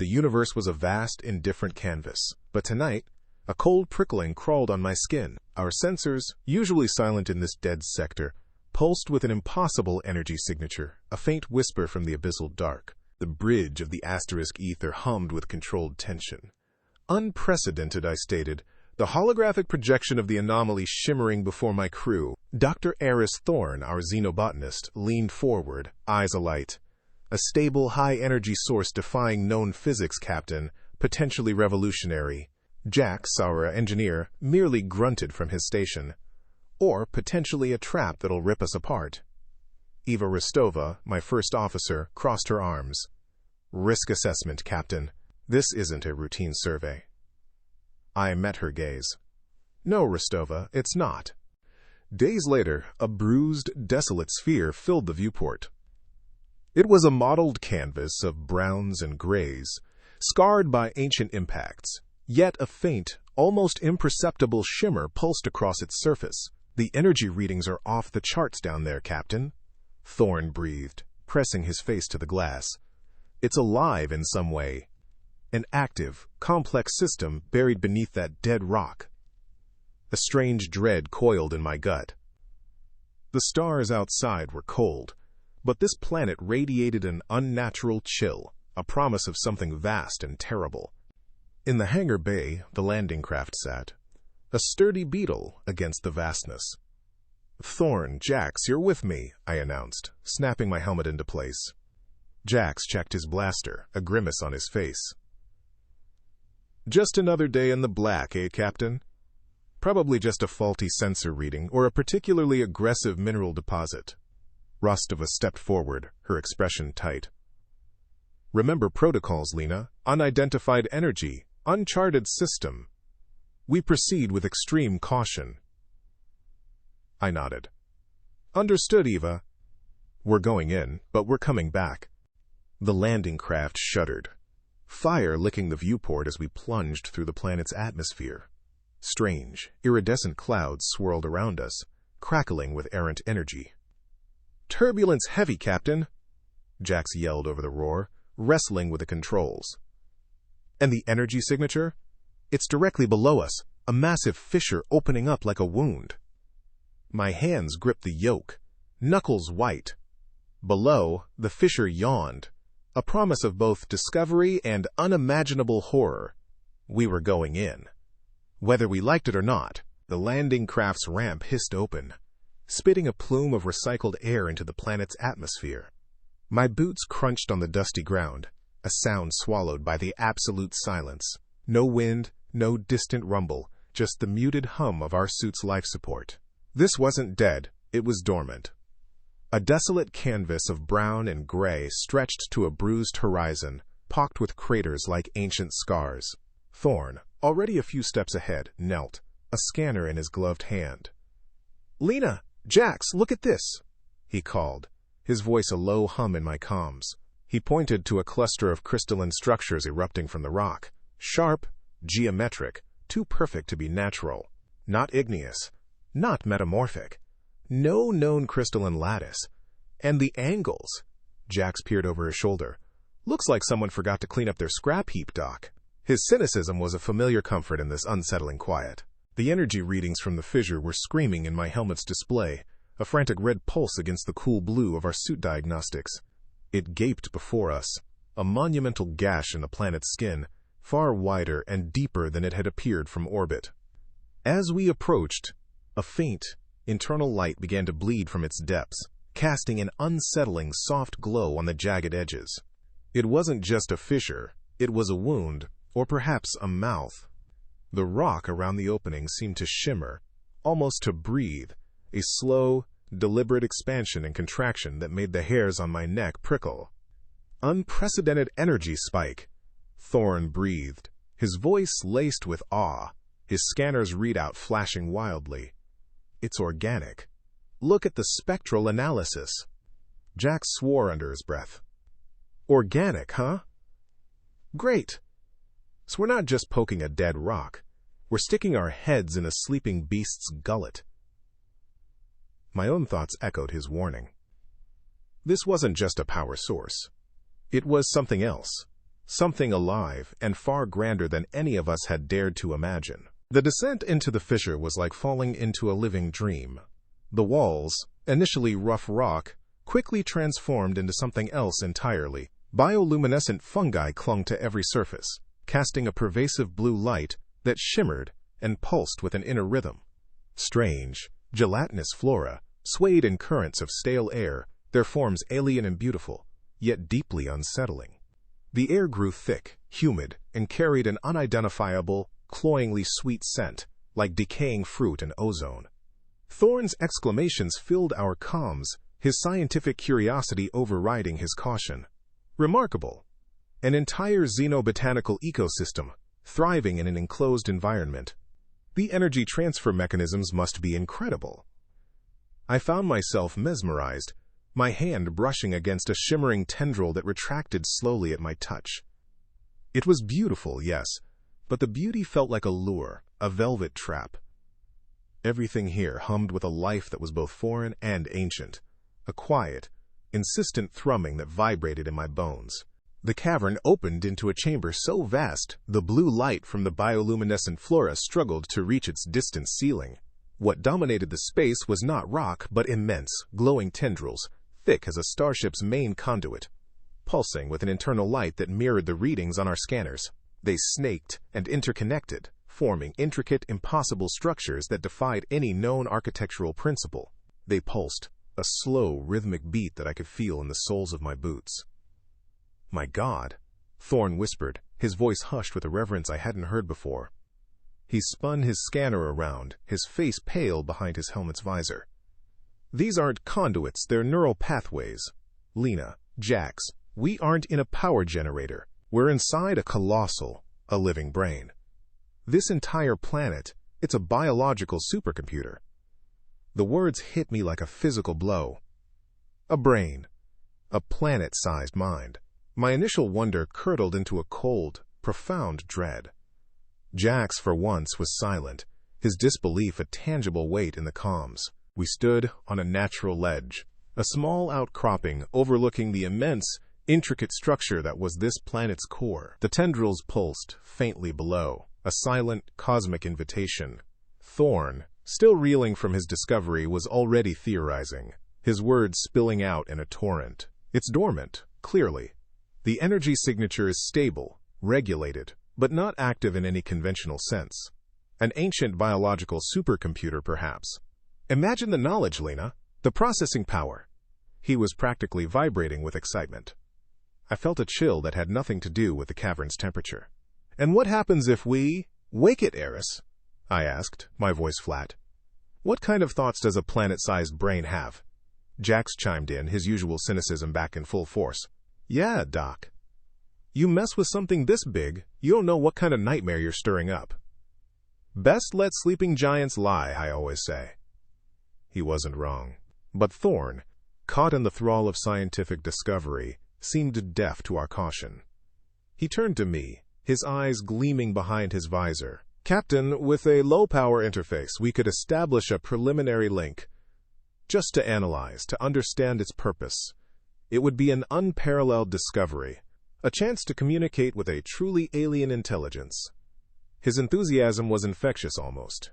The universe was a vast, indifferent canvas, but tonight, a cold prickling crawled on my skin. Our sensors, usually silent in this dead sector, pulsed with an impossible energy signature, a faint whisper from the abyssal dark. The bridge of the asterisk Aether hummed with controlled tension. Unprecedented, I stated, the holographic projection of the anomaly shimmering before my crew. Dr. Eris Thorne, our xenobotanist, leaned forward, eyes alight. A stable, high-energy source defying known physics, Captain, potentially revolutionary. Jax, our engineer, merely grunted from his station. Or potentially a trap that'll rip us apart. Eva Rostova, my first officer, crossed her arms. Risk assessment, Captain. This isn't a routine survey. I met her gaze. No, Rostova, it's not. Days later, a bruised, desolate sphere filled the viewport. It was a mottled canvas of browns and grays, scarred by ancient impacts, yet a faint, almost imperceptible shimmer pulsed across its surface. The energy readings are off the charts down there, Captain. Thorne breathed, pressing his face to the glass. It's alive in some way. An active, complex system buried beneath that dead rock. A strange dread coiled in my gut. The stars outside were cold, but this planet radiated an unnatural chill, a promise of something vast and terrible. In the hangar bay, the landing craft sat, a sturdy beetle against the vastness. Thorne, Jax, you're with me, I announced, snapping my helmet into place. Jax checked his blaster, a grimace on his face. Just another day in the black, eh, Captain? Probably just a faulty sensor reading or a particularly aggressive mineral deposit. Rostova stepped forward, her expression tight. Remember protocols, Lena. Unidentified energy, uncharted system. We proceed with extreme caution. I nodded. Understood, Eva. We're going in, but we're coming back. The landing craft shuddered, fire licking the viewport as we plunged through the planet's atmosphere. Strange, iridescent clouds swirled around us, crackling with errant energy. Turbulence heavy, Captain, Jax yelled over the roar, wrestling with the controls. And the energy signature? It's directly below us, a massive fissure opening up like a wound. My hands gripped the yoke, knuckles white. Below, the fissure yawned, a promise of both discovery and unimaginable horror. We were going in. Whether we liked it or not, the landing craft's ramp hissed open, spitting a plume of recycled air into the planet's atmosphere. My boots crunched on the dusty ground, a sound swallowed by the absolute silence. No wind, no distant rumble, just the muted hum of our suit's life support. This wasn't dead, it was dormant. A desolate canvas of brown and gray stretched to a bruised horizon, pocked with craters like ancient scars. Thorne, already a few steps ahead, knelt, a scanner in his gloved hand. Lena, Jax, look at this, he called, his voice a low hum in my comms. He pointed to a cluster of crystalline structures erupting from the rock, sharp, geometric, too perfect to be natural. Not igneous, not metamorphic. No known crystalline lattice. And the angles. Jax peered over his shoulder. Looks like someone forgot to clean up their scrap heap, Doc. His cynicism was a familiar comfort in this unsettling quiet. The energy readings from the fissure were screaming in my helmet's display, a frantic red pulse against the cool blue of our suit diagnostics. It gaped before us, a monumental gash in the planet's skin, far wider and deeper than it had appeared from orbit. As we approached, a faint, internal light began to bleed from its depths, casting an unsettling soft glow on the jagged edges. It wasn't just a fissure, it was a wound, or perhaps a mouth. The rock around the opening seemed to shimmer, almost to breathe, a slow, deliberate expansion and contraction that made the hairs on my neck prickle. Unprecedented energy spike, Thorne breathed, his voice laced with awe, his scanner's readout flashing wildly. It's organic. Look at the spectral analysis. Jax swore under his breath. Organic, huh? Great. So we're not just poking a dead rock. We're sticking our heads in a sleeping beast's gullet. My own thoughts echoed his warning. This wasn't just a power source. It was something else. something alive and far grander than any of us had dared to imagine. The descent into the fissure was like falling into a living dream. The walls, initially rough rock, quickly transformed into something else entirely. Bioluminescent fungi clung to every surface, casting a pervasive blue light that shimmered and pulsed with an inner rhythm. Strange, gelatinous flora swayed in currents of stale air, their forms alien and beautiful, yet deeply unsettling. The air grew thick, humid, and carried an unidentifiable, cloyingly sweet scent, like decaying fruit and ozone. Thorn's exclamations filled our comms, his scientific curiosity overriding his caution. Remarkable. An entire xenobotanical ecosystem, thriving in an enclosed environment. The energy transfer mechanisms must be incredible. I found myself mesmerized, my hand brushing against a shimmering tendril that retracted slowly at my touch. It was beautiful, yes, but the beauty felt like a lure, a velvet trap. Everything here hummed with a life that was both foreign and ancient, a quiet, insistent thrumming that vibrated in my bones. The cavern opened into a chamber so vast, the blue light from the bioluminescent flora struggled to reach its distant ceiling. What dominated the space was not rock, but immense, glowing tendrils, thick as a starship's main conduit, pulsing with an internal light that mirrored the readings on our scanners. They snaked and interconnected, forming intricate, impossible structures that defied any known architectural principle. They pulsed, a slow, rhythmic beat that I could feel in the soles of my boots. "My God," Thorn whispered, his voice hushed with a reverence I hadn't heard before. He spun his scanner around, his face pale behind his helmet's visor. "These aren't conduits, they're neural pathways. Lena, Jax, we aren't in a power generator. We're inside a colossal, a living brain. This entire planet, it's a biological supercomputer." The words hit me like a physical blow. A brain. A planet-sized mind. My initial wonder curdled into a cold, profound dread. Jax, for once, was silent, his disbelief a tangible weight in the comms. We stood on a natural ledge, a small outcropping overlooking the immense, intricate structure that was this planet's core. The tendrils pulsed faintly below, a silent, cosmic invitation. Thorn, still reeling from his discovery, was already theorizing, his words spilling out in a torrent. "It's dormant, clearly. The energy signature is stable, regulated, but not active in any conventional sense. An ancient biological supercomputer, perhaps. Imagine the knowledge, Lena, the processing power." He was practically vibrating with excitement. I felt a chill that had nothing to do with the cavern's temperature. "And what happens if we wake it, Eris?" I asked, my voice flat. "What kind of thoughts does a planet-sized brain have?" Jax chimed in, his usual cynicism back in full force. "Yeah, Doc. You mess with something this big, you don't know what kind of nightmare you're stirring up. Best let sleeping giants lie, I always say." He wasn't wrong. But Thorn, caught in the thrall of scientific discovery, seemed deaf to our caution. He turned to me, his eyes gleaming behind his visor. "Captain, with a low-power interface, we could establish a preliminary link. Just to analyze, to understand its purpose. It would be an unparalleled discovery, a chance to communicate with a truly alien intelligence." His enthusiasm was infectious almost.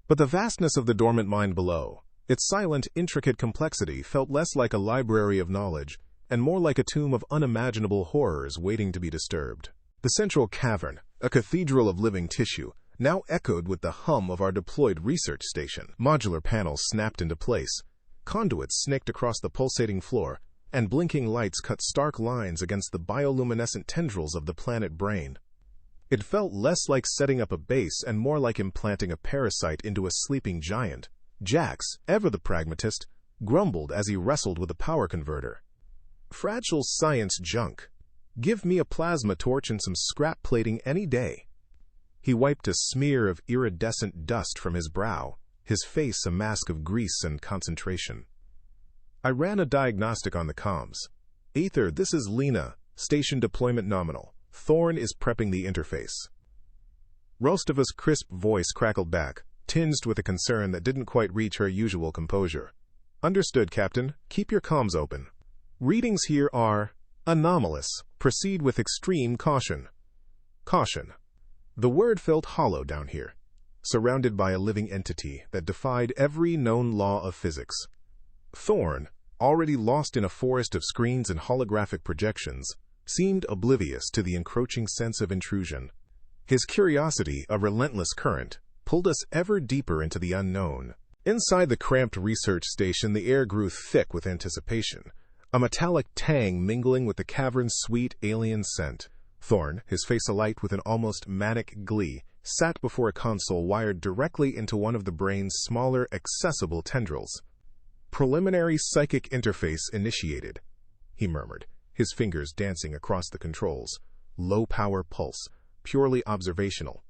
But the vastness of the dormant mind below, its silent, intricate complexity, felt less like a library of knowledge and more like a tomb of unimaginable horrors waiting to be disturbed. The central cavern, a cathedral of living tissue, now echoed with the hum of our deployed research station. Modular panels snapped into place, conduits snaked across the pulsating floor, and blinking lights cut stark lines against the bioluminescent tendrils of the planet brain. It felt less like setting up a base and more like implanting a parasite into a sleeping giant. Jax, ever the pragmatist, grumbled as he wrestled with a power converter. "Fragile science junk. Give me a plasma torch and some scrap plating any day." He wiped a smear of iridescent dust from his brow, his face a mask of grease and concentration. I ran a diagnostic on the comms. "Aether, this is Lena, station deployment nominal. Thorn is prepping the interface." Rostova's crisp voice crackled back, tinged with a concern that didn't quite reach her usual composure. "Understood, Captain. Keep your comms open. Readings here are Anomalous. Proceed with extreme caution. Caution. The word felt hollow down here, surrounded by a living entity that defied every known law of physics. Thorn, already lost in a forest of screens and holographic projections, seemed oblivious to the encroaching sense of intrusion. His curiosity, a relentless current, pulled us ever deeper into the unknown. Inside the cramped research station, the air grew thick with anticipation, a metallic tang mingling with the cavern's sweet alien scent. Thorn, his face alight with an almost manic glee, sat before a console wired directly into one of the brain's smaller, accessible tendrils. Preliminary psychic interface initiated, he murmured, his fingers dancing across the controls. Low-power pulse, purely observational.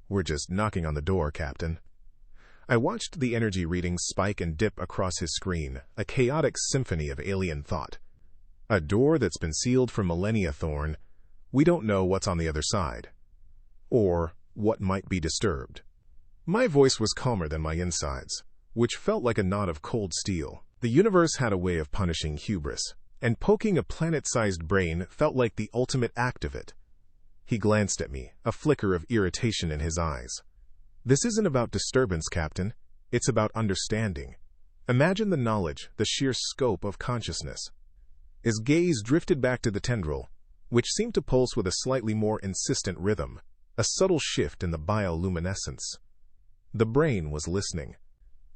We're just knocking on the door, Captain. I watched the energy readings spike and dip across his screen, a chaotic symphony of alien thought. A door that's been sealed for millennia, Thorn. We don't know what's on the other side. Or what might be disturbed. My voice was calmer than my insides, which felt like a knot of cold steel. The universe had a way of punishing hubris, and poking a planet-sized brain felt like the ultimate act of it. He glanced at me, a flicker of irritation in his eyes. This isn't about disturbance, Captain. It's about understanding. Imagine the knowledge, the sheer scope of consciousness. His gaze drifted back to the tendril, which seemed to pulse with a slightly more insistent rhythm, a subtle shift in the bioluminescence. The brain was listening.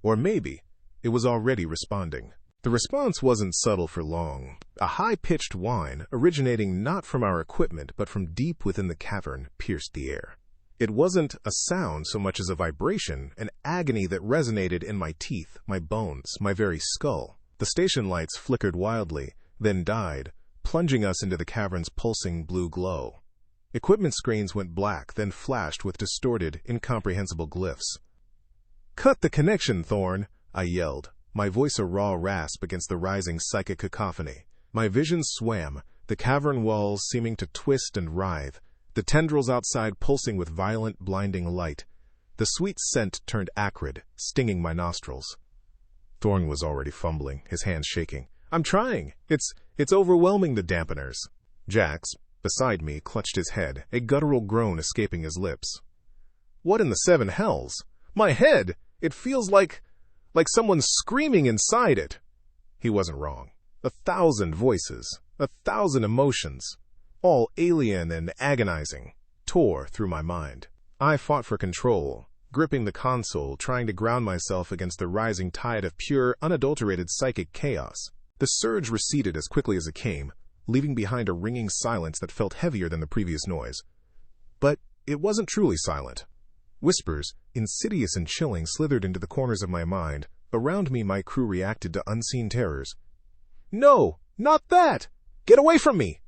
Or maybe it was already responding. The response wasn't subtle for long. A high-pitched whine, originating not from our equipment but from deep within the cavern, pierced the air. It wasn't a sound so much as a vibration, an agony that resonated in my teeth, my bones, my very skull. The station lights flickered wildly, then died, plunging us into the cavern's pulsing blue glow. Equipment screens went black, then flashed with distorted, incomprehensible glyphs. "Cut the connection, Thorn!" I yelled, my voice a raw rasp against the rising psychic cacophony. My vision swam, the cavern walls seeming to twist and writhe, the tendrils outside pulsing with violent, blinding light. The sweet scent turned acrid, stinging my nostrils. Thorn was already fumbling, his hands shaking. "I'm trying. It's overwhelming the dampeners." Jax, beside me, clutched his head, a guttural groan escaping his lips. "What in the seven hells? My head! It feels like someone's screaming inside it." He wasn't wrong. 1,000 voices, 1,000 emotions, all alien and agonizing, tore through my mind. I fought for control, gripping the console, trying to ground myself against the rising tide of pure, unadulterated psychic chaos. The surge receded as quickly as it came, leaving behind a ringing silence that felt heavier than the previous noise. But it wasn't truly silent. Whispers, insidious and chilling, slithered into the corners of my mind. Around me, my crew reacted to unseen terrors. "No, not that! Get away from me!"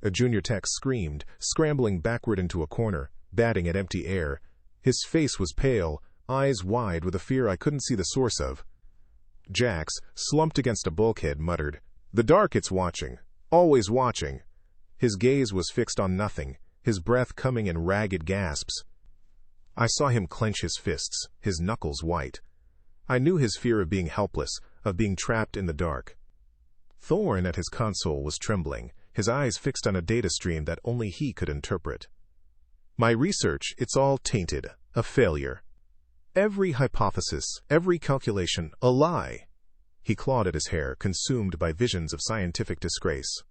A junior tech screamed, scrambling backward into a corner, batting at empty air. His face was pale, eyes wide with a fear I couldn't see the source of. Jax, slumped against a bulkhead, muttered, "The dark, it's watching. Always watching." His gaze was fixed on nothing, his breath coming in ragged gasps. I saw him clench his fists, his knuckles white. I knew his fear of being helpless, of being trapped in the dark. Thorn at his console was trembling, his eyes fixed on a data stream that only he could interpret. "My research, it's all tainted, a failure. Every hypothesis, every calculation, a lie." He clawed at his hair, consumed by visions of scientific disgrace.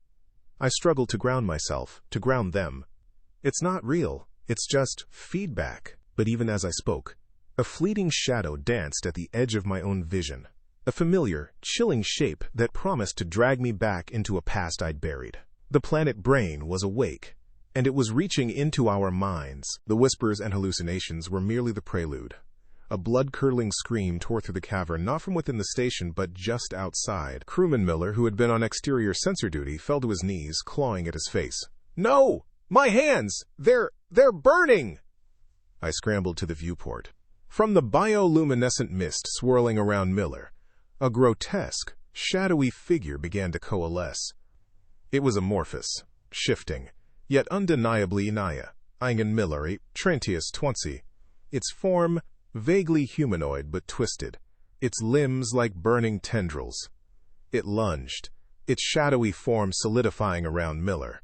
I struggled to ground myself, to ground them. "It's not real. It's just feedback." But even as I spoke, a fleeting shadow danced at the edge of my own vision, a familiar, chilling shape that promised to drag me back into a past I'd buried. The planet brain was awake, and it was reaching into our minds. The whispers and hallucinations were merely the prelude. A blood-curdling scream tore through the cavern, not from within the station, but just outside. Crewman Miller, who had been on exterior sensor duty, fell to his knees, clawing at his face. "No! My hands! They're burning!" I scrambled to the viewport. From the bioluminescent mist swirling around Miller, a grotesque, shadowy figure began to coalesce. It was amorphous, shifting, yet undeniably Inaya, Ingen Miller, a Trentius 20. Its form, vaguely humanoid but twisted, its limbs like burning tendrils. It lunged, its shadowy form solidifying around Miller.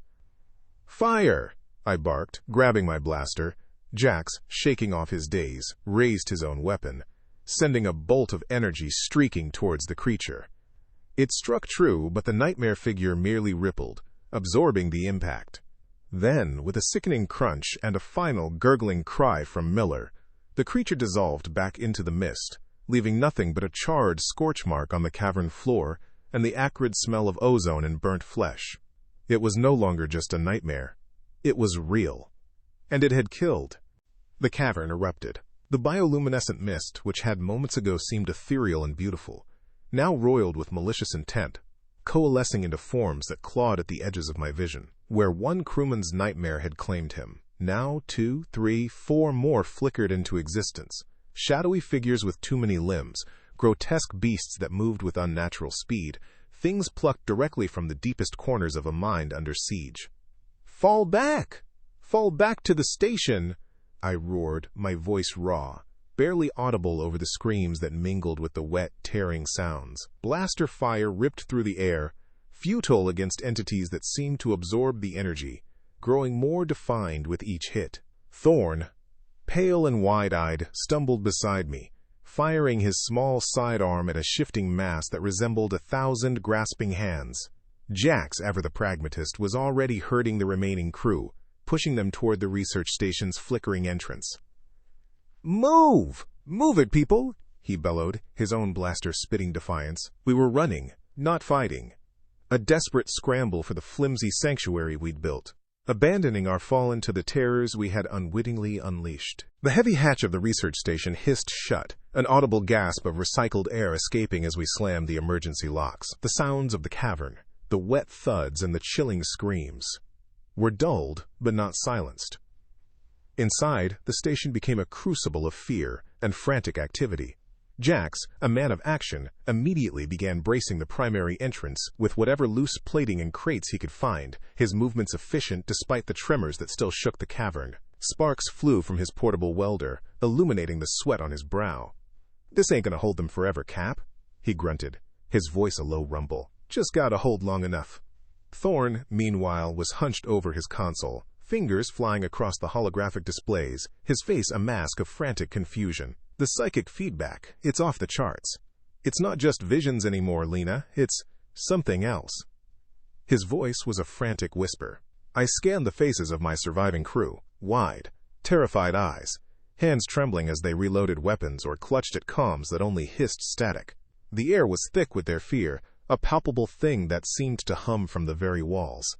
"Fire!" I barked, grabbing my blaster. Jax, shaking off his daze, raised his own weapon, sending a bolt of energy streaking towards the creature. It struck true, but the nightmare figure merely rippled, absorbing the impact. Then, with a sickening crunch and a final gurgling cry from Miller, the creature dissolved back into the mist, leaving nothing but a charred scorch mark on the cavern floor and the acrid smell of ozone and burnt flesh. It was no longer just a nightmare. It was real. And it had killed. The cavern erupted. The bioluminescent mist, which had moments ago seemed ethereal and beautiful, now roiled with malicious intent, coalescing into forms that clawed at the edges of my vision. Where one crewman's nightmare had claimed him, now 2, 3, 4 more flickered into existence. Shadowy figures with too many limbs, grotesque beasts that moved with unnatural speed, things plucked directly from the deepest corners of a mind under siege. "Fall back! Fall back to the station!" I roared, my voice raw, barely audible over the screams that mingled with the wet, tearing sounds. Blaster fire ripped through the air, futile against entities that seemed to absorb the energy, growing more defined with each hit. Thorn, pale and wide-eyed, stumbled beside me, firing his small sidearm at a shifting mass that resembled 1,000 grasping hands. Jax, ever the pragmatist, was already herding the remaining crew, pushing them toward the research station's flickering entrance. "Move! Move it, people!" he bellowed, his own blaster spitting defiance. We were running, not fighting. A desperate scramble for the flimsy sanctuary we'd built, abandoning our fallen to the terrors we had unwittingly unleashed. The heavy hatch of the research station hissed shut, an audible gasp of recycled air escaping as we slammed the emergency locks. The sounds of the cavern, the wet thuds and the chilling screams, were dulled but not silenced. Inside, the station became a crucible of fear and frantic activity. Jax, a man of action, immediately began bracing the primary entrance with whatever loose plating and crates he could find, his movements efficient despite the tremors that still shook the cavern. Sparks flew from his portable welder, illuminating the sweat on his brow. "This ain't gonna hold them forever, Cap," he grunted, his voice a low rumble. "Just gotta hold long enough." Thorn, meanwhile, was hunched over his console, fingers flying across the holographic displays, his face a mask of frantic confusion. The psychic feedback, it's off the charts. It's not just visions anymore, Lena, it's something else. His voice was a frantic whisper. I scanned the faces of my surviving crew, wide, terrified eyes, hands trembling as they reloaded weapons or clutched at comms that only hissed static. The air was thick with their fear, a palpable thing that seemed to hum from the very walls.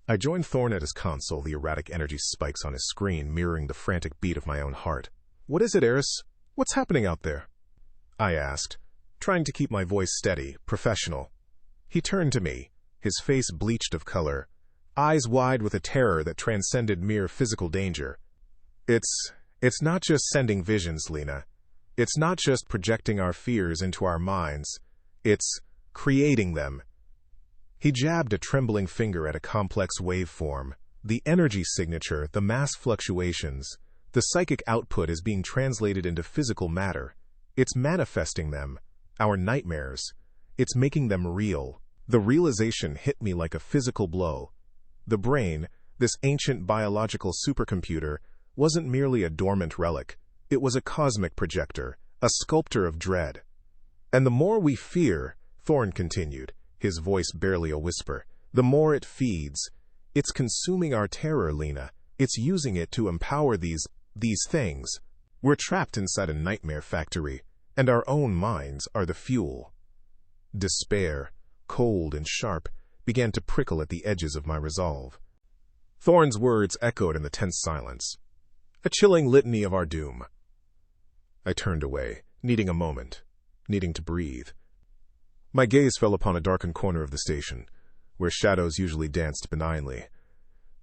I joined Thorn at his console, the erratic energy spikes on his screen mirroring the frantic beat of my own heart. "What is it, Eris? What's happening out there?" I asked, trying to keep my voice steady, professional. He turned to me, his face bleached of color, eyes wide with a terror that transcended mere physical danger. It's not just sending visions, Lena. It's not just projecting our fears into our minds. It's creating them." He jabbed a trembling finger at a complex waveform. The energy signature, the mass fluctuations, the psychic output is being translated into physical matter. It's manifesting them, our nightmares. It's making them real. The realization hit me like a physical blow. The brain, this ancient biological supercomputer, wasn't merely a dormant relic. It was a cosmic projector, a sculptor of dread. "And the more we fear," Thorn continued, his voice barely a whisper, "the more it feeds. It's consuming our terror, Lena. It's using it to empower these things. We're trapped inside a nightmare factory, and our own minds are the fuel." Despair, cold and sharp, began to prickle at the edges of my resolve. Thorn's words echoed in the tense silence. A chilling litany of our doom. I turned away, needing a moment, needing to breathe. My gaze fell upon a darkened corner of the station, where shadows usually danced benignly.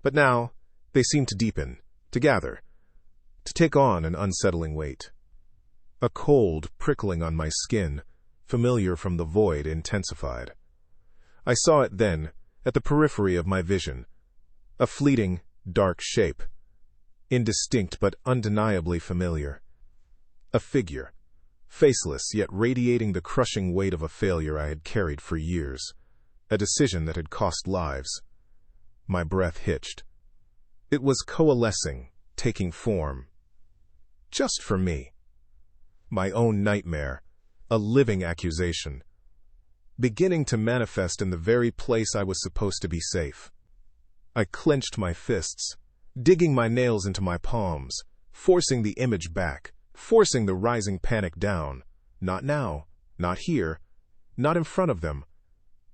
But now, they seemed to deepen, to gather, to take on an unsettling weight. A cold prickling on my skin, familiar from the void, intensified. I saw it then, at the periphery of my vision. A fleeting, dark shape. Indistinct but undeniably familiar. A figure. Faceless, yet radiating the crushing weight of a failure I had carried for years. a decision that had cost lives. My breath hitched. It was coalescing, taking form. Just for me. My own nightmare, a living accusation, beginning to manifest in the very place I was supposed to be safe. I clenched my fists, digging my nails into my palms, forcing the image back, forcing the rising panic down. Not now, not here, not in front of them.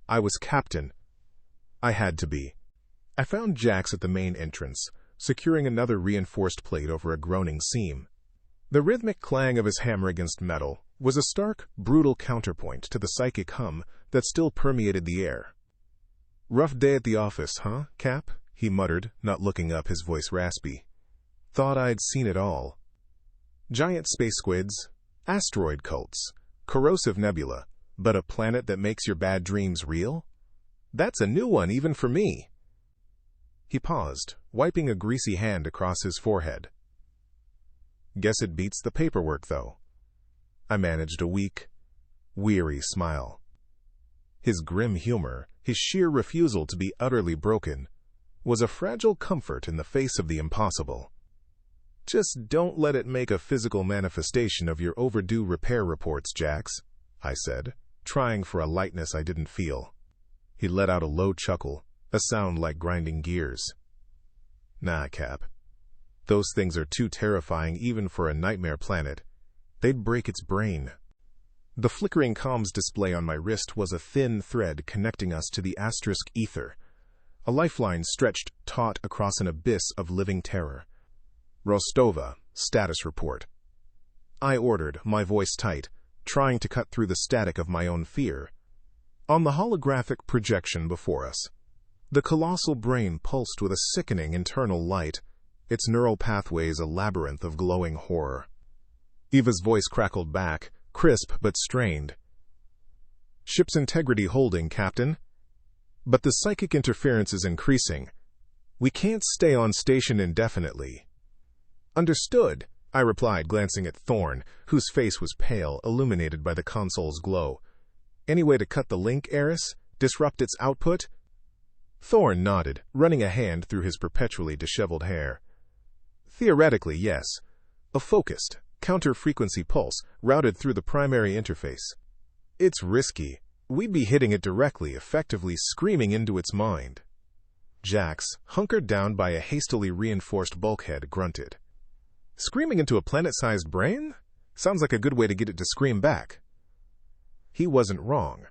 I was captain. I had to be. I found Jax at the main entrance, securing another reinforced plate over a groaning seam. The rhythmic clang of his hammer against metal was a stark, brutal counterpoint to the psychic hum that still permeated the air. "Rough day at the office, huh, Cap?" he muttered, not looking up, his voice raspy. "Thought I'd seen it all. Giant space squids, asteroid cults, corrosive nebula, but a planet that makes your bad dreams real? That's a new one even for me." He paused, wiping a greasy hand across his forehead. "Guess it beats the paperwork, though." I managed a weak, weary smile. His grim humor, his sheer refusal to be utterly broken, was a fragile comfort in the face of the impossible. "Just don't let it make a physical manifestation of your overdue repair reports, Jax," I said, trying for a lightness I didn't feel. He let out a low chuckle, a sound like grinding gears. "Nah, Cap. Those things are too terrifying even for a nightmare planet. They'd break its brain." The flickering comms display on my wrist was a thin thread connecting us to the asterisk Aether, a lifeline stretched taut across an abyss of living terror. "Rostova, status report." I ordered, my voice tight, trying to cut through the static of my own fear. On the holographic projection before us, the colossal brain pulsed with a sickening internal light, its neural pathways a labyrinth of glowing horror. Eva's voice crackled back, crisp but strained. "Ship's integrity holding, Captain. But the psychic interference is increasing. We can't stay on station indefinitely." "Understood," I replied, glancing at Thorn, whose face was pale, illuminated by the console's glow. "Any way to cut the link, Eris? Disrupt its output?" Thorn nodded, running a hand through his perpetually disheveled hair. "Theoretically, yes. A focused, counter-frequency pulse routed through the primary interface. It's risky. We'd be hitting it directly, effectively screaming into its mind." Jax, hunkered down by a hastily reinforced bulkhead, grunted. "Screaming into a planet-sized brain? Sounds like a good way to get it to scream back." He wasn't wrong.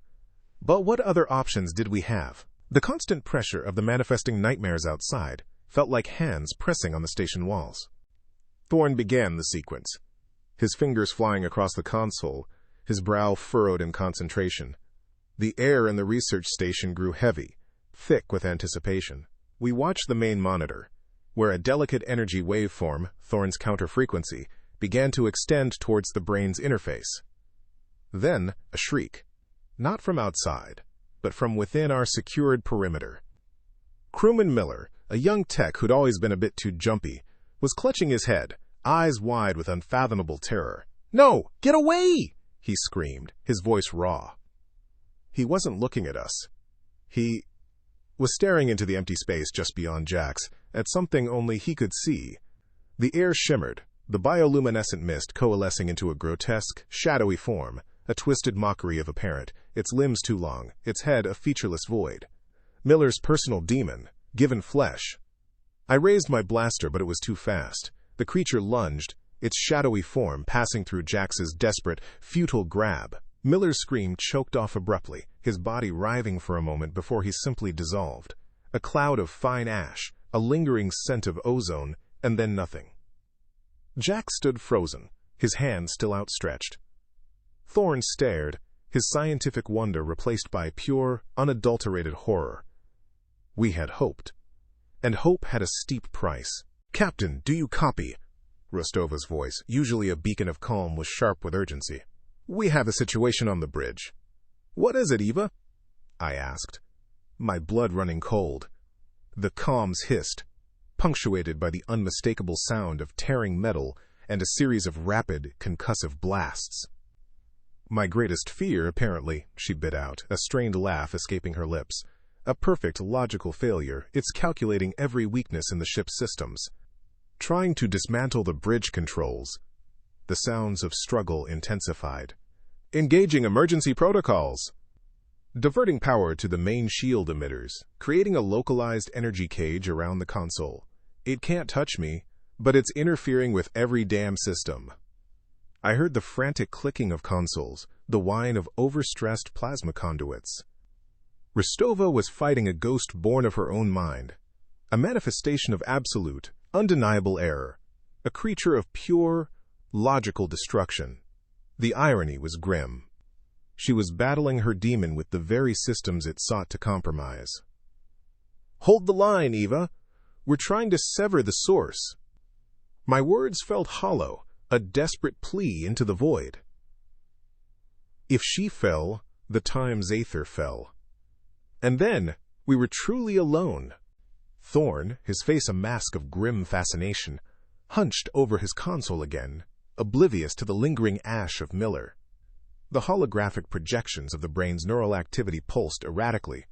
But what other options did we have? The constant pressure of the manifesting nightmares outside felt like hands pressing on the station walls. Thorn began the sequence, his fingers flying across the console, his brow furrowed in concentration. The air in the research station grew heavy, thick with anticipation. We watched the main monitor, where a delicate energy waveform, Thorn's counter-frequency, began to extend towards the brain's interface. Then, a shriek. Not from outside, but from within our secured perimeter. Crewman Miller, a young tech who'd always been a bit too jumpy, was clutching his head, eyes wide with unfathomable terror. "No! Get away!" he screamed, his voice raw. He wasn't looking at us. He was staring into the empty space just beyond Jax, at something only he could see. The air shimmered, the bioluminescent mist coalescing into a grotesque, shadowy form, a twisted mockery of a parent, its limbs too long, its head a featureless void. Miller's personal demon, given flesh. I raised my blaster, but it was too fast. The creature lunged, its shadowy form passing through Jax's desperate, futile grab. Miller's scream choked off abruptly, his body writhing for a moment before he simply dissolved. A cloud of fine ash, a lingering scent of ozone, and then nothing. Jax stood frozen, his hand still outstretched. Thorn stared, his scientific wonder replaced by pure, unadulterated horror. We had hoped. And hope had a steep price. "Captain, do you copy?" Rostova's voice, usually a beacon of calm, was sharp with urgency. "We have a situation on the bridge." "What is it, Eva?" I asked, my blood running cold. The comms hissed, punctuated by the unmistakable sound of tearing metal and a series of rapid, concussive blasts. My greatest fear, apparently, she bit out, a strained laugh escaping her lips. A perfect logical failure, it's calculating every weakness in the ship's systems. Trying to dismantle the bridge controls. The sounds of struggle intensified. Engaging emergency protocols. Diverting power to the main shield emitters, creating a localized energy cage around the console. It can't touch me, but it's interfering with every damn system. I heard the frantic clicking of consoles, the whine of overstressed plasma conduits. Rostova was fighting a ghost born of her own mind, a manifestation of absolute, undeniable error, a creature of pure, logical destruction. The irony was grim. She was battling her demon with the very systems it sought to compromise. "Hold the line, Eva. We're trying to sever the source." My words felt hollow, a desperate plea into the void. If she fell, the time's Aether fell. And then, we were truly alone. Thorn, his face a mask of grim fascination, hunched over his console again, oblivious to the lingering ash of Miller. The holographic projections of the brain's neural activity pulsed erratically.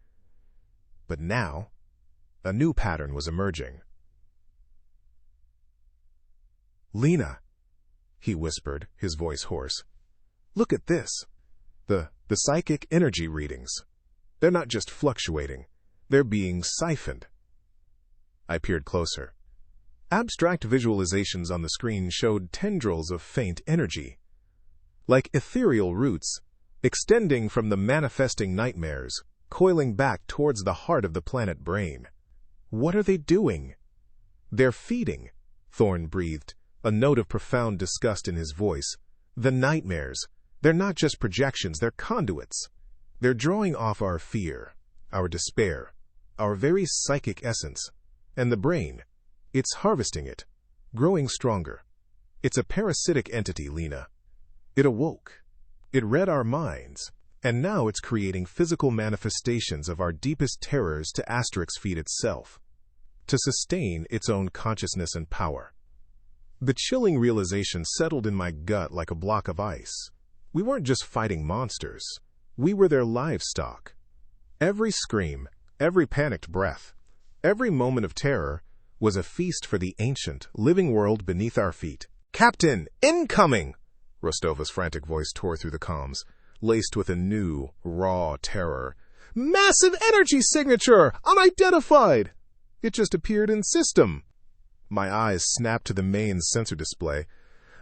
But now, a new pattern was emerging. "Lena," he whispered, his voice hoarse. "Look at this. The psychic energy readings. They're not just fluctuating. They're being siphoned." I peered closer. Abstract visualizations on the screen showed tendrils of faint energy, like ethereal roots, extending from the manifesting nightmares, coiling back towards the heart of the planet brain. "What are they doing?" "They're feeding," Thorn breathed, a note of profound disgust in his voice. "The nightmares. They're not just projections, they're conduits. They're drawing off our fear, our despair, our very psychic essence. And the brain, it's harvesting it, growing stronger. It's a parasitic entity, Lena. It awoke. It read our minds. And now it's creating physical manifestations of our deepest terrors to Asterix feed itself, to sustain its own consciousness and power." The chilling realization settled in my gut like a block of ice. We weren't just fighting monsters. We were their livestock. Every scream, every panicked breath, every moment of terror was a feast for the ancient, living world beneath our feet. "Captain, incoming!" Rostova's frantic voice tore through the comms, laced with a new, raw terror. "Massive energy signature! Unidentified!" It just appeared in system. My eyes snapped to the main sensor display.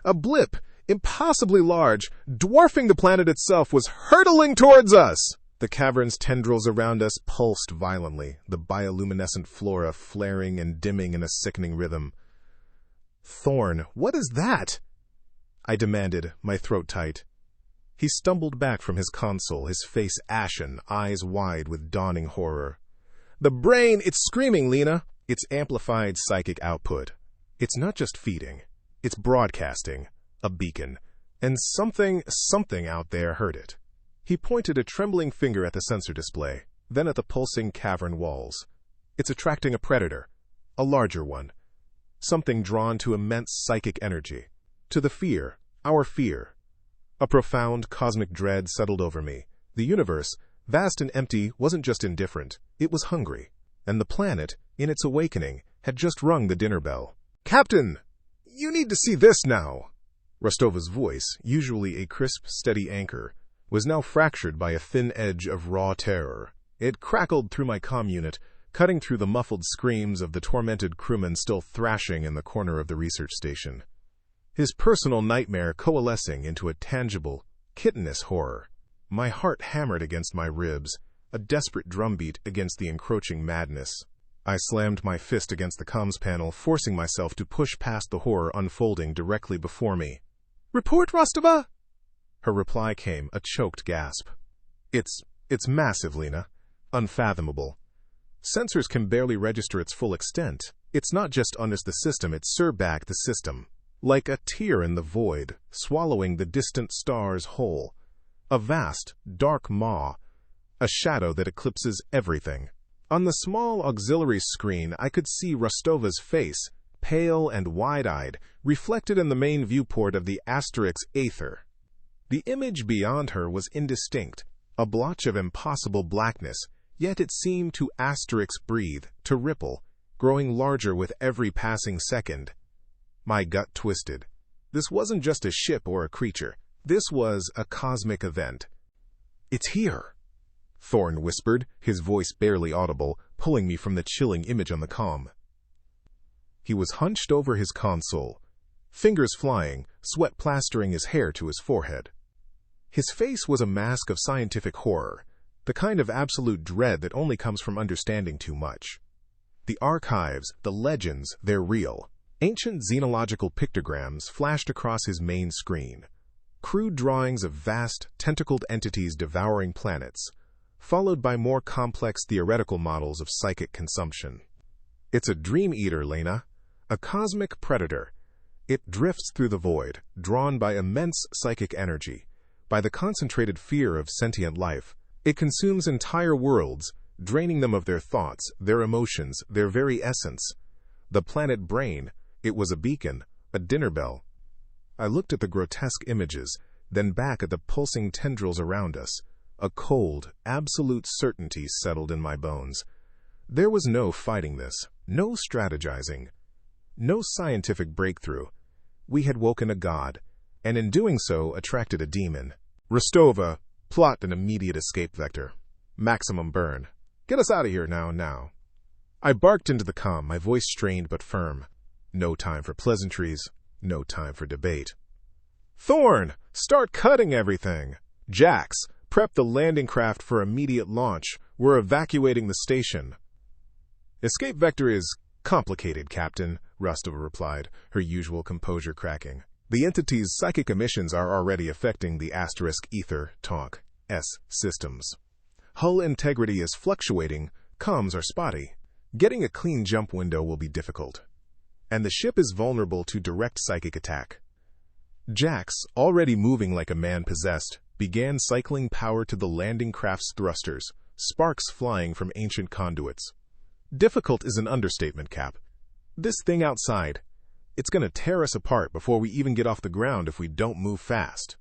A blip, impossibly large, dwarfing the planet itself, was hurtling towards us. The cavern's tendrils around us pulsed violently, the bioluminescent flora flaring and dimming in a sickening rhythm. "Thorn, what is that?" I demanded, my throat tight. He stumbled back from his console, his face ashen, eyes wide with dawning horror. "The brain, it's screaming, Lena. It's amplified psychic output. It's not just feeding. It's broadcasting. A beacon. And something out there heard it." He pointed a trembling finger at the sensor display, then at the pulsing cavern walls. "It's attracting a predator. A larger one. Something drawn to immense psychic energy. To the fear, our fear." A profound cosmic dread settled over me. The universe, vast and empty, wasn't just indifferent. It was hungry. And the planet, in its awakening, had just rung the dinner bell. "Captain, you need to see this now." Rostova's voice, usually a crisp, steady anchor, was now fractured by a thin edge of raw terror. It crackled through my comm unit, cutting through the muffled screams of the tormented crewmen still thrashing in the corner of the research station. His personal nightmare coalescing into a tangible, kittenous horror. My heart hammered against my ribs, a desperate drumbeat against the encroaching madness. I slammed my fist against the comms panel, forcing myself to push past the horror unfolding directly before me. "Report, Rostova!" Her reply came, a choked gasp. It's massive, Lena. Unfathomable. Sensors can barely register its full extent. It's not just under the system, it's back the system. Like a tear in the void, swallowing the distant stars whole. A vast, dark maw. A shadow that eclipses everything. On the small auxiliary screen, I could see Rostova's face, pale and wide-eyed, reflected in the main viewport of the Asterix Aether. The image beyond her was indistinct, a blotch of impossible blackness, yet it seemed to breathe, to ripple, growing larger with every passing second. My gut twisted. This wasn't just a ship or a creature. This was a cosmic event. "It's here," Thorn whispered, his voice barely audible, pulling me from the chilling image on the comm. He was hunched over his console, fingers flying, sweat plastering his hair to his forehead. His face was a mask of scientific horror, the kind of absolute dread that only comes from understanding too much. The archives, the legends, they're real. Ancient xenological pictograms flashed across his main screen. Crude drawings of vast, tentacled entities devouring planets, followed by more complex theoretical models of psychic consumption. It's a dream eater, Lena. A cosmic predator. It drifts through the void, drawn by immense psychic energy, by the concentrated fear of sentient life. It consumes entire worlds, draining them of their thoughts, their emotions, their very essence. The planet Brain, it was a beacon, a dinner bell. I looked at the grotesque images, then back at the pulsing tendrils around us. A cold, absolute certainty settled in my bones. There was no fighting this, no strategizing, no scientific breakthrough. We had woken a god, and in doing so attracted a demon. "Rostova, plot an immediate escape vector. Maximum burn. Get us out of here now." I barked into the comm, my voice strained but firm. No time for pleasantries, no time for debate. "Thorn, start cutting everything. Jax, prep the landing craft for immediate launch. We're evacuating the station." "Escape vector is complicated, Captain," Rostova replied, her usual composure cracking. "The entity's psychic emissions are already affecting the Aether systems. Hull integrity is fluctuating, comms are spotty. Getting a clean jump window will be difficult. And the ship is vulnerable to direct psychic attack." Jax, already moving like a man possessed, began cycling power to the landing craft's thrusters, sparks flying from ancient conduits. "Difficult is an understatement, Cap. This thing outside, it's going to tear us apart before we even get off the ground if we don't move fast."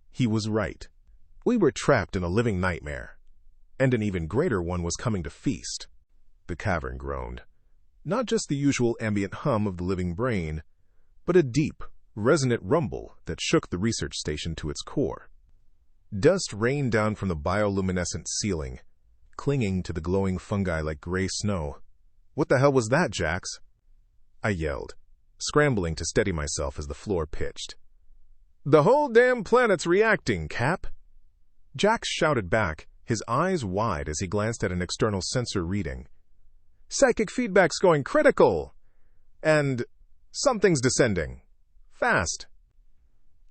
He was right. We were trapped in a living nightmare, and an even greater one was coming to feast. The cavern groaned. Not just the usual ambient hum of the living brain, but a deep, resonant rumble that shook the research station to its core. Dust rained down from the bioluminescent ceiling, clinging to the glowing fungi like gray snow. "What the hell was that, Jax?" I yelled, scrambling to steady myself as the floor pitched. "The whole damn planet's reacting, Cap!" Jax shouted back, his eyes wide as he glanced at an external sensor reading. "Psychic feedback's going critical! And something's descending. Fast!"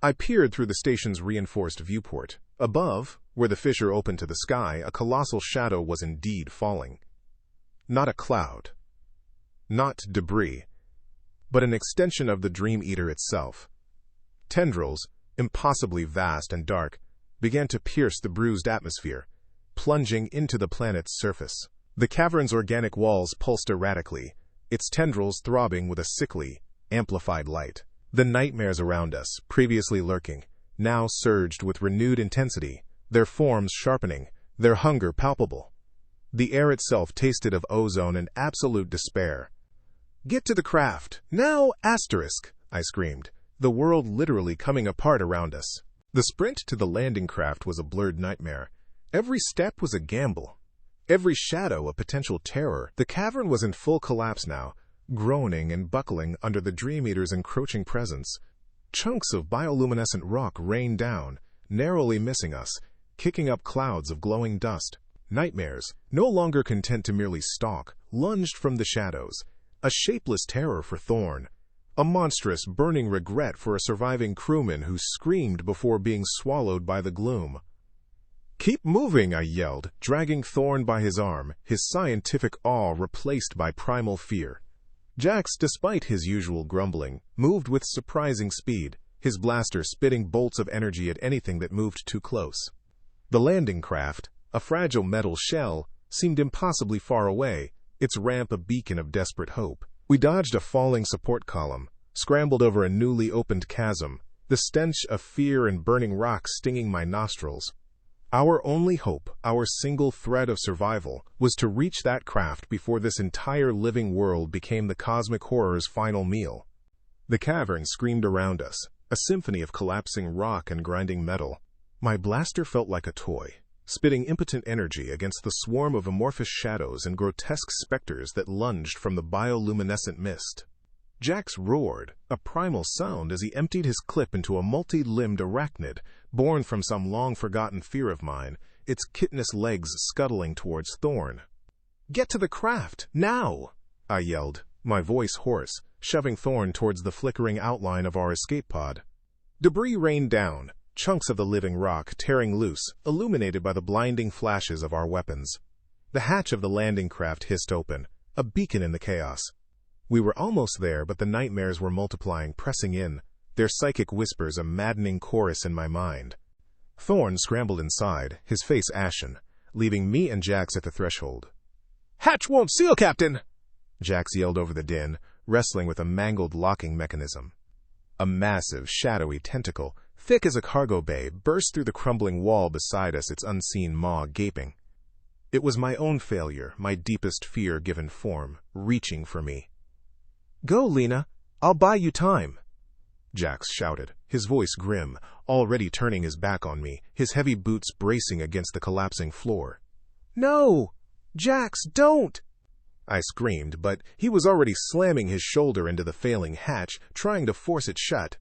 I peered through the station's reinforced viewport. Above, where the fissure opened to the sky, a colossal shadow was indeed falling. Not a cloud, not debris, but an extension of the Dream Eater itself. Tendrils, impossibly vast and dark, began to pierce the bruised atmosphere, plunging into the planet's surface. The cavern's organic walls pulsed erratically, its tendrils throbbing with a sickly, amplified light. The nightmares around us, previously lurking, now surged with renewed intensity, their forms sharpening, their hunger palpable. The air itself tasted of ozone and absolute despair. "Get to the craft, now, !" I screamed, the world literally coming apart around us. The sprint to the landing craft was a blurred nightmare. Every step was a gamble, every shadow a potential terror. The cavern was in full collapse now, groaning and buckling under the Dream Eater's encroaching presence. Chunks of bioluminescent rock rained down, narrowly missing us, kicking up clouds of glowing dust. Nightmares, no longer content to merely stalk, lunged from the shadows, a shapeless terror for Thorn, a monstrous, burning regret for a surviving crewman who screamed before being swallowed by the gloom. "Keep moving," I yelled, dragging Thorn by his arm, his scientific awe replaced by primal fear. Jax, despite his usual grumbling, moved with surprising speed, his blaster spitting bolts of energy at anything that moved too close. The landing craft, a fragile metal shell, seemed impossibly far away, its ramp a beacon of desperate hope. We dodged a falling support column, scrambled over a newly opened chasm, the stench of fear and burning rock stinging my nostrils. Our only hope, our single thread of survival, was to reach that craft before this entire living world became the cosmic horror's final meal. The cavern screamed around us, a symphony of collapsing rock and grinding metal. My blaster felt like a toy, spitting impotent energy against the swarm of amorphous shadows and grotesque specters that lunged from the bioluminescent mist. Jax roared, a primal sound as he emptied his clip into a multi-limbed arachnid, born from some long-forgotten fear of mine, its chitinous legs scuttling towards Thorn. "Get to the craft, now!" I yelled, my voice hoarse, shoving Thorn towards the flickering outline of our escape pod. Debris rained down, chunks of the living rock tearing loose, illuminated by the blinding flashes of our weapons. The hatch of the landing craft hissed open, a beacon in the chaos. We were almost there, but the nightmares were multiplying, pressing in, their psychic whispers a maddening chorus in my mind. Thorn scrambled inside, his face ashen, leaving me and Jax at the threshold. "Hatch won't seal, Captain!" Jax yelled over the din, wrestling with a mangled locking mechanism. A massive, shadowy tentacle, thick as a cargo bay, burst through the crumbling wall beside us, its unseen maw gaping. It was my own failure, my deepest fear given form, reaching for me. "Go, Lena. I'll buy you time," Jax shouted, his voice grim, already turning his back on me, his heavy boots bracing against the collapsing floor. "No! Jax, don't!" I screamed, but he was already slamming his shoulder into the failing hatch, trying to force it shut.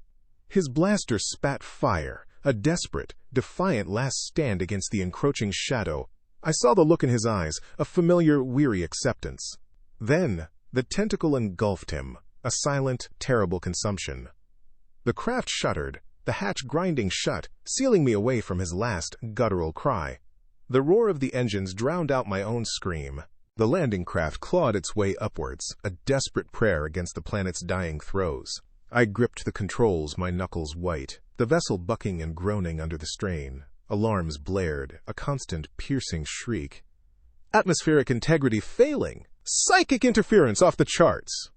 His blaster spat fire, a desperate, defiant last stand against the encroaching shadow. I saw the look in his eyes, a familiar, weary acceptance. Then, the tentacle engulfed him, a silent, terrible consumption. The craft shuddered, the hatch grinding shut, sealing me away from his last, guttural cry. The roar of the engines drowned out my own scream. The landing craft clawed its way upwards, a desperate prayer against the planet's dying throes. I gripped the controls, my knuckles white, the vessel bucking and groaning under the strain. Alarms blared, a constant, piercing shriek. "Atmospheric integrity failing! Psychic interference off the charts!"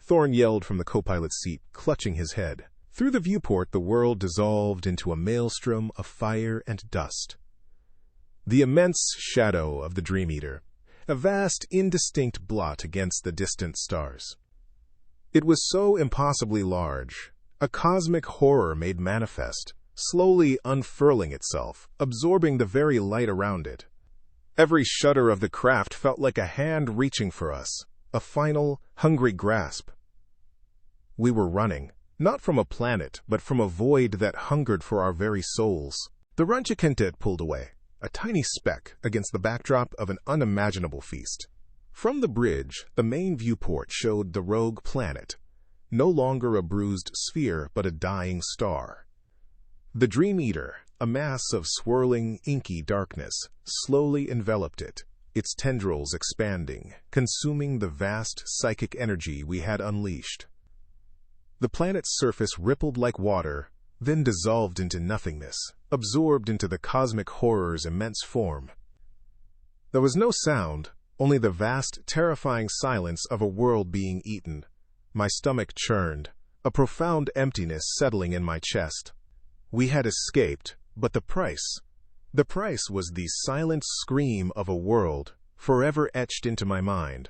Thorn yelled from the co-pilot's seat, clutching his head. Through the viewport, the world dissolved into a maelstrom of fire and dust. The immense shadow of the Dream Eater, a vast, indistinct blot against the distant stars. It was so impossibly large, a cosmic horror made manifest, slowly unfurling itself, absorbing the very light around it. Every shudder of the craft felt like a hand reaching for us, a final, hungry grasp. We were running, not from a planet, but from a void that hungered for our very souls. The Ranchikentet pulled away, a tiny speck against the backdrop of an unimaginable feast. From the bridge, the main viewport showed the rogue planet, no longer a bruised sphere, but a dying star. The Dream Eater, a mass of swirling, inky darkness, slowly enveloped it, its tendrils expanding, consuming the vast psychic energy we had unleashed. The planet's surface rippled like water, then dissolved into nothingness, absorbed into the cosmic horror's immense form. There was no sound, only the vast, terrifying silence of a world being eaten. My stomach churned, a profound emptiness settling in my chest. We had escaped, but the price? The price was the silent scream of a world, forever etched into my mind.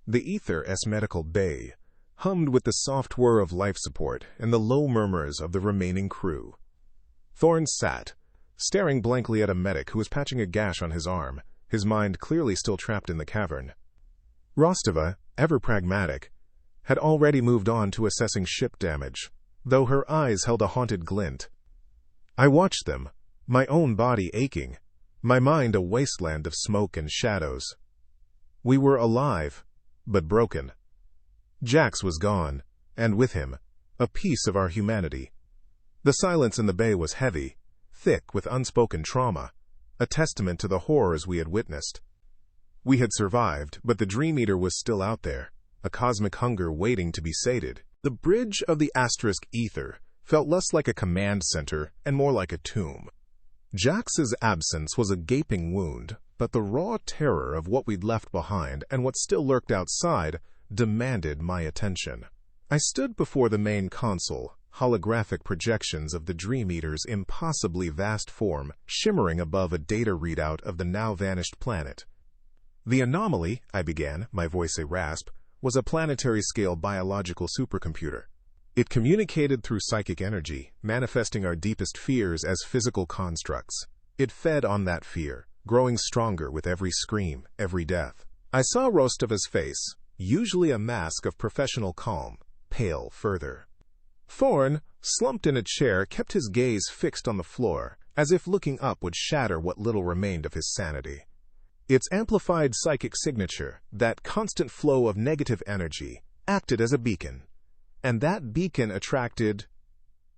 The Aether's medical bay hummed with the soft whir of life support and the low murmurs of the remaining crew. Thorn sat, staring blankly at a medic who was patching a gash on his arm, his mind clearly still trapped in the cavern. Rostova, ever pragmatic, had already moved on to assessing ship damage, though her eyes held a haunted glint. I watched them, my own body aching, my mind a wasteland of smoke and shadows. We were alive, but broken. Jax was gone, and with him, a piece of our humanity. The silence in the bay was heavy, thick with unspoken trauma, a testament to the horrors we had witnessed. We had survived, but the Dream Eater was still out there, a cosmic hunger waiting to be sated. The bridge of the Aether felt less like a command center and more like a tomb. Jax's absence was a gaping wound, but the raw terror of what we'd left behind and what still lurked outside demanded my attention. I stood before the main console, holographic projections of the Dream Eater's impossibly vast form shimmering above a data readout of the now-vanished planet. The anomaly, I began, my voice a rasp, was a planetary-scale biological supercomputer. It communicated through psychic energy, manifesting our deepest fears as physical constructs. It fed on that fear, growing stronger with every scream, every death. I saw Rostova's face, usually a mask of professional calm, pale further. Thorn, slumped in a chair, kept his gaze fixed on the floor, as if looking up would shatter what little remained of his sanity. Its amplified psychic signature, that constant flow of negative energy, acted as a beacon. And that beacon attracted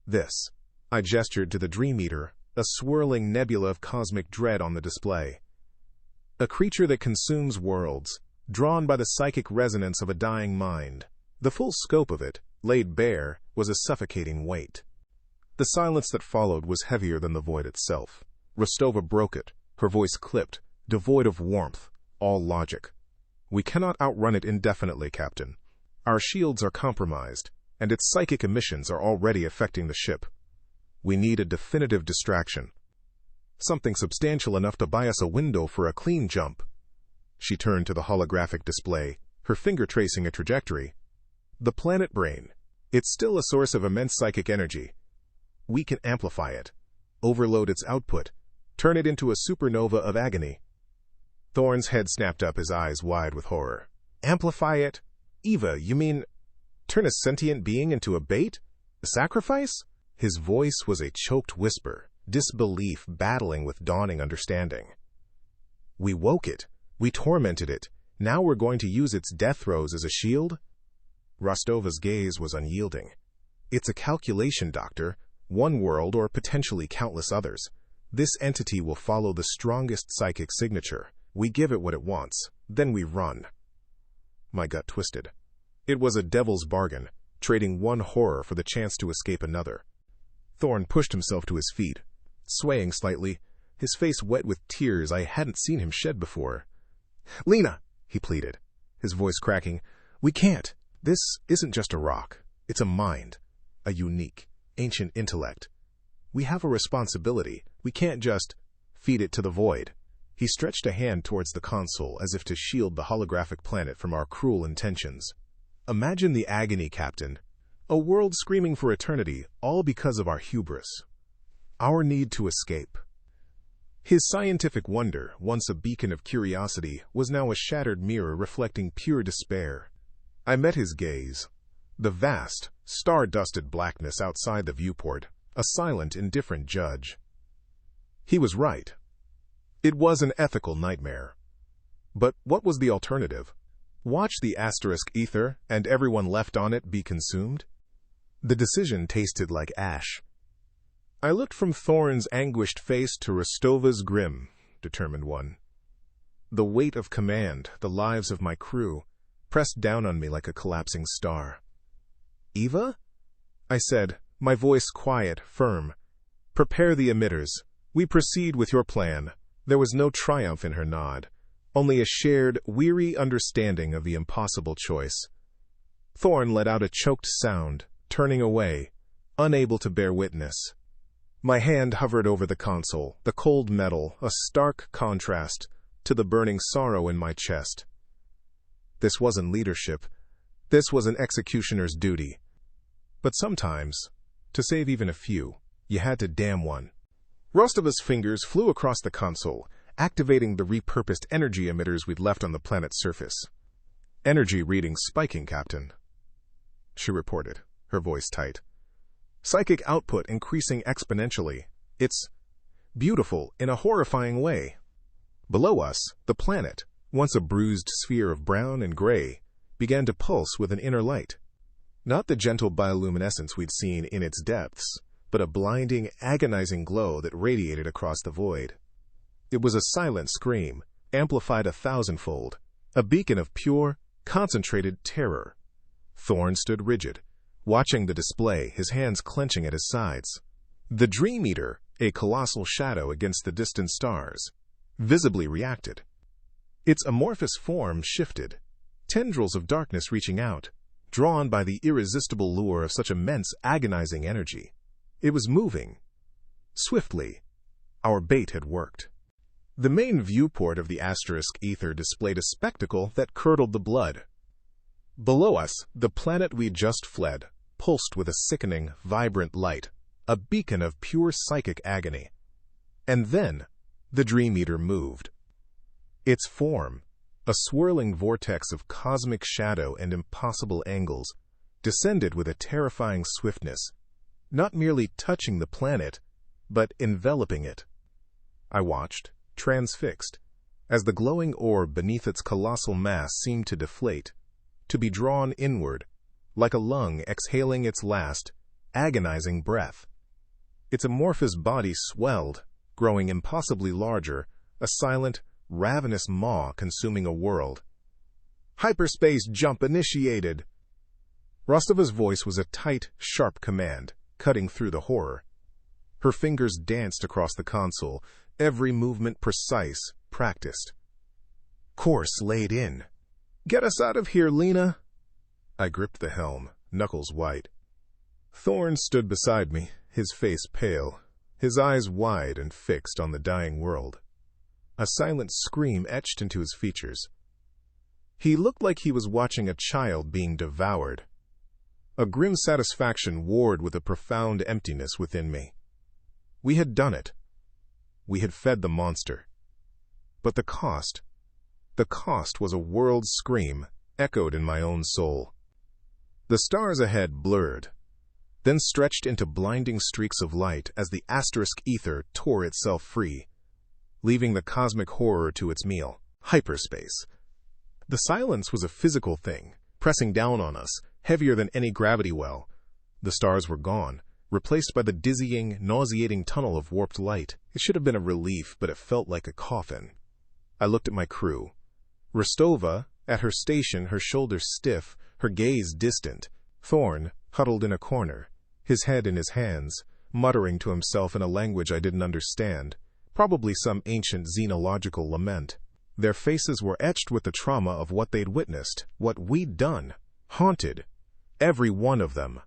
this. I gestured to the Dream Eater, a swirling nebula of cosmic dread on the display. A creature that consumes worlds, drawn by the psychic resonance of a dying mind. The full scope of it, laid bare, was a suffocating weight. The silence that followed was heavier than the void itself. Rostova broke it, her voice clipped, devoid of warmth, all logic. We cannot outrun it indefinitely, Captain. Our shields are compromised, and its psychic emissions are already affecting the ship. We need a definitive distraction. Something substantial enough to buy us a window for a clean jump. She turned to the holographic display, her finger tracing a trajectory. The planet brain. It's still a source of immense psychic energy. We can amplify it, overload its output, turn it into a supernova of agony. Thorn's head snapped up, his eyes wide with horror. Amplify it? Eva, you mean turn a sentient being into a bait? A sacrifice? His voice was a choked whisper, disbelief battling with dawning understanding. We woke it. We tormented it. Now we're going to use its death throes as a shield? Rostova's gaze was unyielding. It's a calculation, Doctor. One world or potentially countless others. This entity will follow the strongest psychic signature. We give it what it wants, then we run. My gut twisted. It was a devil's bargain, trading one horror for the chance to escape another. Thorn pushed himself to his feet, swaying slightly, his face wet with tears I hadn't seen him shed before. Lena, he pleaded, his voice cracking, we can't. This isn't just a rock. It's a mind, a unique, ancient intellect. We have a responsibility. We can't just feed it to the void. He stretched a hand towards the console as if to shield the holographic planet from our cruel intentions. Imagine the agony, Captain. A world screaming for eternity, all because of our hubris. Our need to escape. His scientific wonder, once a beacon of curiosity, was now a shattered mirror reflecting pure despair. I met his gaze. The vast, star-dusted blackness outside the viewport, a silent, indifferent judge. He was right. It was an ethical nightmare. But what was the alternative? Watch the asterisk Aether and everyone left on it be consumed? The decision tasted like ash. I looked from Thorn's anguished face to Rostova's grim, determined one. The weight of command, the lives of my crew, pressed down on me like a collapsing star. Eva? I said, my voice quiet, firm. Prepare the emitters. We proceed with your plan. There was no triumph in her nod, only a shared, weary understanding of the impossible choice. Thorn let out a choked sound, turning away, unable to bear witness. My hand hovered over the console, the cold metal, a stark contrast to the burning sorrow in my chest. This wasn't leadership. This was an executioner's duty. But sometimes, to save even a few, you had to damn one. Rostova's fingers flew across the console, activating the repurposed energy emitters we'd left on the planet's surface. Energy readings spiking, Captain, she reported, her voice tight. Psychic output increasing exponentially. It's beautiful in a horrifying way. Below us, the planet, once a bruised sphere of brown and gray, began to pulse with an inner light. Not the gentle bioluminescence we'd seen in its depths, but a blinding, agonizing glow that radiated across the void. It was a silent scream, amplified 1,000-fold, a beacon of pure, concentrated terror. Thorn stood rigid, watching the display, his hands clenching at his sides. The Dream Eater, a colossal shadow against the distant stars, visibly reacted. Its amorphous form shifted, tendrils of darkness reaching out, drawn by the irresistible lure of such immense, agonizing energy. It was moving. Swiftly. Our bait had worked. The main viewport of the asterisk Aether displayed a spectacle that curdled the blood. Below us, the planet we'd just fled pulsed with a sickening, vibrant light, a beacon of pure psychic agony. And then, the Dream Eater moved. Its form, a swirling vortex of cosmic shadow and impossible angles, descended with a terrifying swiftness, not merely touching the planet, but enveloping it. I watched, transfixed, as the glowing orb beneath its colossal mass seemed to deflate, to be drawn inward, like a lung exhaling its last, agonizing breath. Its amorphous body swelled, growing impossibly larger, a silent, ravenous maw consuming a world. "Hyperspace jump initiated!" Rostova's voice was a tight, sharp command, cutting through the horror. Her fingers danced across the console, every movement precise, practiced. Course laid in. "Get us out of here, Lena!" I gripped the helm, knuckles white. Thorn stood beside me, his face pale, his eyes wide and fixed on the dying world. A silent scream etched into his features. He looked like he was watching a child being devoured. A grim satisfaction warred with a profound emptiness within me. We had done it. We had fed the monster. But the cost was a world scream echoed in my own soul. The stars ahead blurred, then stretched into blinding streaks of light as the asterisk Aether tore itself free, leaving the cosmic horror to its meal. Hyperspace. The silence was a physical thing, pressing down on us, heavier than any gravity well. The stars were gone, replaced by the dizzying, nauseating tunnel of warped light. It should have been a relief, but it felt like a coffin. I looked at my crew. Rostova, at her station, her shoulders stiff, her gaze distant. Thorn, huddled in a corner, his head in his hands, muttering to himself in a language I didn't understand, probably some ancient xenological lament. Their faces were etched with the trauma of what they'd witnessed, what we'd done, haunted, every one of them.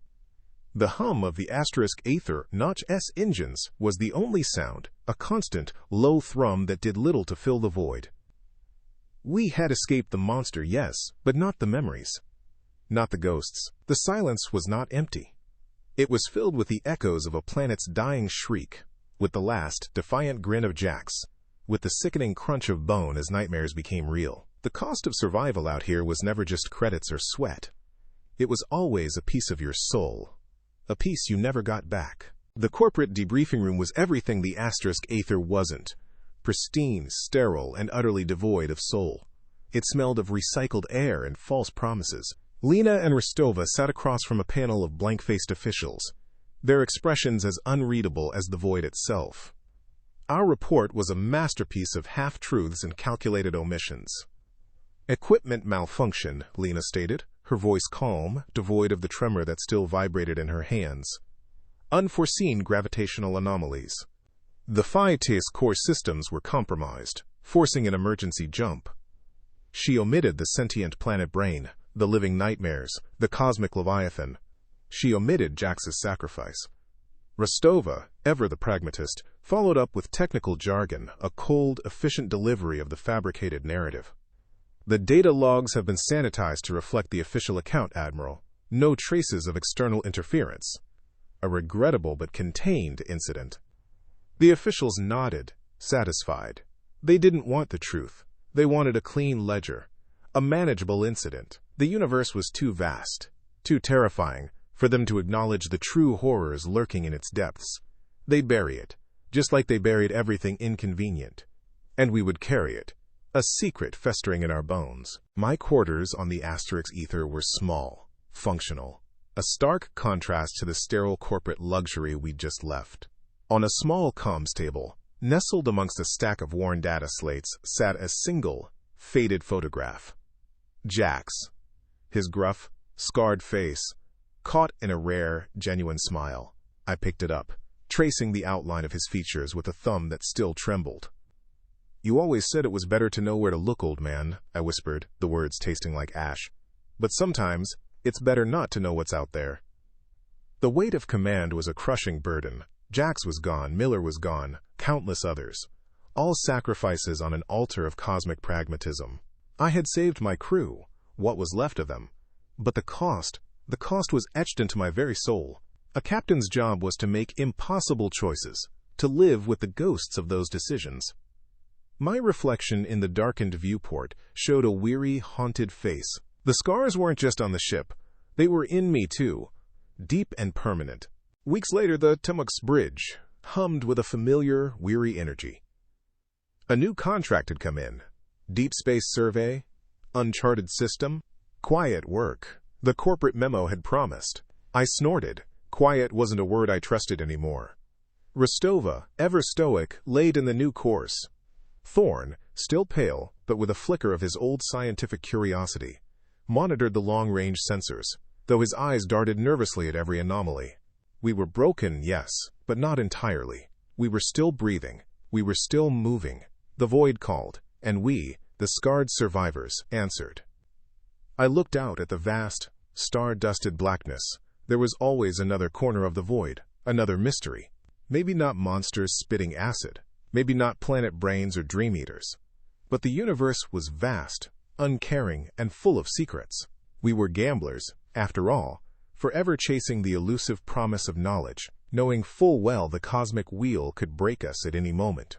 The hum of the asterisk Aether Notch S engines was the only sound, a constant, low thrum that did little to fill the void. We had escaped the monster, yes, but not the memories. Not the ghosts. The silence was not empty. It was filled with the echoes of a planet's dying shriek, with the last, defiant grin of Jax, with the sickening crunch of bone as nightmares became real. The cost of survival out here was never just credits or sweat. It was always a piece of your soul, a piece you never got back. The corporate debriefing room was everything the asterisk Aether wasn't. Pristine, sterile, and utterly devoid of soul. It smelled of recycled air and false promises. Lena and Rostova sat across from a panel of blank-faced officials, their expressions as unreadable as the void itself. Our report was a masterpiece of half-truths and calculated omissions. "Equipment malfunction," Lena stated, her voice calm, devoid of the tremor that still vibrated in her hands. "Unforeseen gravitational anomalies. The Phi-TACE core systems were compromised, forcing an emergency jump." She omitted the sentient planet brain, the living nightmares, the cosmic leviathan. She omitted Jax's sacrifice. Rostova, ever the pragmatist, followed up with technical jargon, a cold, efficient delivery of the fabricated narrative. "The data logs have been sanitized to reflect the official account, Admiral. No traces of external interference. A regrettable but contained incident." The officials nodded, satisfied. They didn't want the truth. They wanted a clean ledger, a manageable incident. The universe was too vast, too terrifying, for them to acknowledge the true horrors lurking in its depths. They'd bury it, just like they buried everything inconvenient. And we would carry it, a secret festering in our bones. My quarters on the asterisk Aether were small, functional, a stark contrast to the sterile corporate luxury we'd just left. On a small comms table, nestled amongst a stack of worn data slates, sat a single, faded photograph. Jax, his gruff, scarred face, caught in a rare, genuine smile. I picked it up, tracing the outline of his features with a thumb that still trembled. "You always said it was better to know where to look, old man," I whispered, the words tasting like ash. "But sometimes, It's better not to know what's out there. The weight of command was a crushing burden. Jax was gone, Miller was gone, countless others. All sacrifices on an altar of cosmic pragmatism. I had saved my crew, what was left of them. But the cost was etched into my very soul. A captain's job was to make impossible choices, to live with the ghosts of those decisions. My reflection in the darkened viewport showed a weary, haunted face. The scars weren't just on the ship. They were in me too, deep and permanent. Weeks later, the Timuc's bridge hummed with a familiar, weary energy. A new contract had come in. Deep space survey, uncharted system, quiet work. The corporate memo had promised. I snorted. Quiet wasn't a word I trusted anymore. Rostova, ever stoic, laid in the new course. Thorne, still pale, but with a flicker of his old scientific curiosity, monitored the long-range sensors, though his eyes darted nervously at every anomaly. We were broken, yes, but not entirely. We were still breathing. We were still moving. The void called, and we, the scarred survivors, answered. I looked out at the vast, star-dusted blackness. There was always another corner of the void, another mystery. Maybe not monsters spitting acid, maybe not planet brains or dream eaters. But the universe was vast, uncaring, and full of secrets. We were gamblers, after all, forever chasing the elusive promise of knowledge, knowing full well the cosmic wheel could break us at any moment.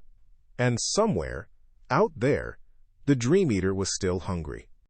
And somewhere, out there, the dream eater was still hungry.